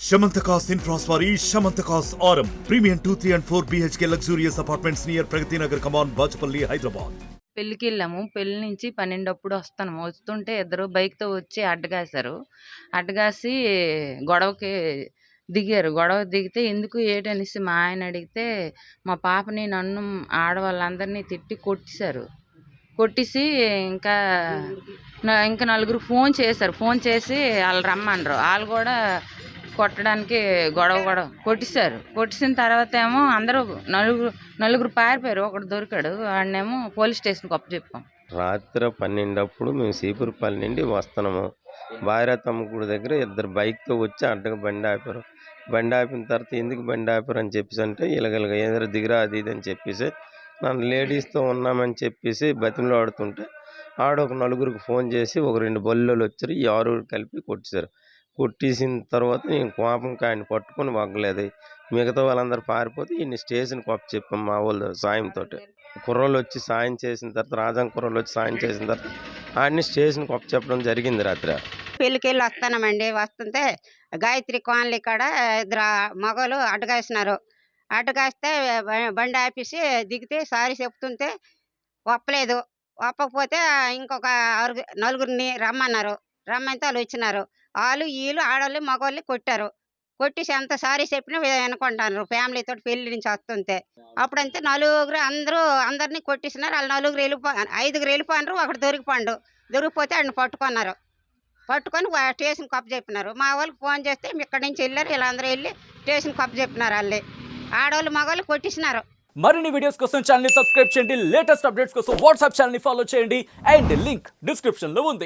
Shamantakas Infraswari, Shamantakas Aurum. Premium 2, 3 and 4 BHK luxurious apartments near Pragati Nagar, Kaman, Bachapalli, Hyderabad. పెళ్ళికి వెళ్ళాము. పెళ్లి నుంచి 12 అప్పుడు వస్తాను. వస్తుంటే ఇద్దరు బైక్‌తో వచ్చి అడ్డగాసారు. అడ్డగాసి గొడవకి దిగారు. గొడవ దిగితే ఎందుకు ఏటనేసి మా ఆయన అడిగితే మా పాపని, నన్ను, ఆడవాళ్ళందరినీ తిట్టి కొట్టేశారు. కొట్టేసి ఇంకా ఇంకా నలుగురికి ఫోన్ చేశారు. ఫోన్ చేసి ఆళ్ళు రమ్మన్నారు. ఆళ్ళు కూడా కొట్టడానికి గొడవ కొట్టేశారు. కొట్టేసిన తర్వాత ఏమో అందరూ నలుగురు పారిపోయారు. ఒకడు దొరికాడు. వాడినేమో పోలీస్ స్టేషన్‌కి అప్పచెప్పాం. రాత్రి 12 అప్పుడు మేము సీపురపల్లి నుండి వస్తున్నాము. భార్యాతమ్మ గుడి దగ్గర ఇద్దరు బైక్‌తో వచ్చి అడ్డగా బండి ఆపారు. బండి ఆపిన తర్వాత ఎందుకు బండి ఆపారు అని చెప్పేసి అంటే ఇలాగ ఏదో దిగిరా అది ఇది అని చెప్పేసి నన్ను లేడీస్తో ఉన్నామని చెప్పేసి బతిమలాడుతుంటే ఆడొక నలుగురికి ఫోన్ చేసి ఒక 2 బళ్ళోళ్ళు వచ్చారు. ఈ ఆరుగురు కలిపి కొట్టేశారు. కొట్టేసిన తర్వాత నేను కోపంకి ఆయన పట్టుకొని వగ్గలేదు. మిగతా వాళ్ళందరూ పారిపోతే ఈయన్ని స్టేషన్‌కి అప్పచెప్పాం మా వాళ్ళ సాయంతోటి. కుర్రోళ్ళు వచ్చి సాయం చేసిన తర్వాత రాజాం కుర్రోళ్ళు వచ్చి సాయం చేసిన తర్వాత ఆడిని స్టేషన్‌కి అప్పచెప్పడం జరిగింది రాత్రి. పెళ్ళికెళ్ళి వస్తానమండి. వస్తుంటే గాయత్రి కాలనీ కాడ ఇద్దరు మగోళ్ళు అడ్డగాసినారు. అడ్డగాస్తే బండి ఆపేసి దిగితే సారీ చెప్తుంటే ఒప్పలేదు. ఒప్పకపోతే ఇంకొక నలుగురిని రమ్మన్నారు. రమ్మంటే వాళ్ళు వచ్చినారు. ఆళ్ళు ఈళ్ళు ఆడోళ్ళు మగోళ్ళు కొట్టారు. కొట్టేసి ఎంత సారీ చెప్పినా వినుకుంటారు ఫ్యామిలీతోటి పెళ్లి నుంచి వస్తుంటే. అప్పుడంతే నలుగురు అందరిని కొట్టేసినారు. వాళ్ళు ఐదుగురు వెళ్ళిపోయినారు. ఒకడు దొరికిపోయిండు. దొరికిపోతే ఆడిని పట్టుకున్నారు. పట్టుకొని స్టేషన్‌కి అప్పచెప్పినారు. మా వాళ్ళకి ఫోన్ చేస్తే ఇక్కడి నుంచి వెళ్ళారు. వీళ్ళందరూ వెళ్ళి స్టేషన్‌కి అప్పచెప్పినారు వాళ్ళే. ఆడోళ్ళు మగోళ్ళు కొట్టేసినారు. మరిన్ని వీడియోస్ కోసం ఛానల్ ని సబ్స్క్రైబ్ చేయండి. లేటెస్ట్ అప్డేట్స్ కోసం వాట్సాప్ ఛానల్ ని ఫాలో చేయండి. అండ్ లింక్ డిస్క్రిప్షన్ లో ఉంది.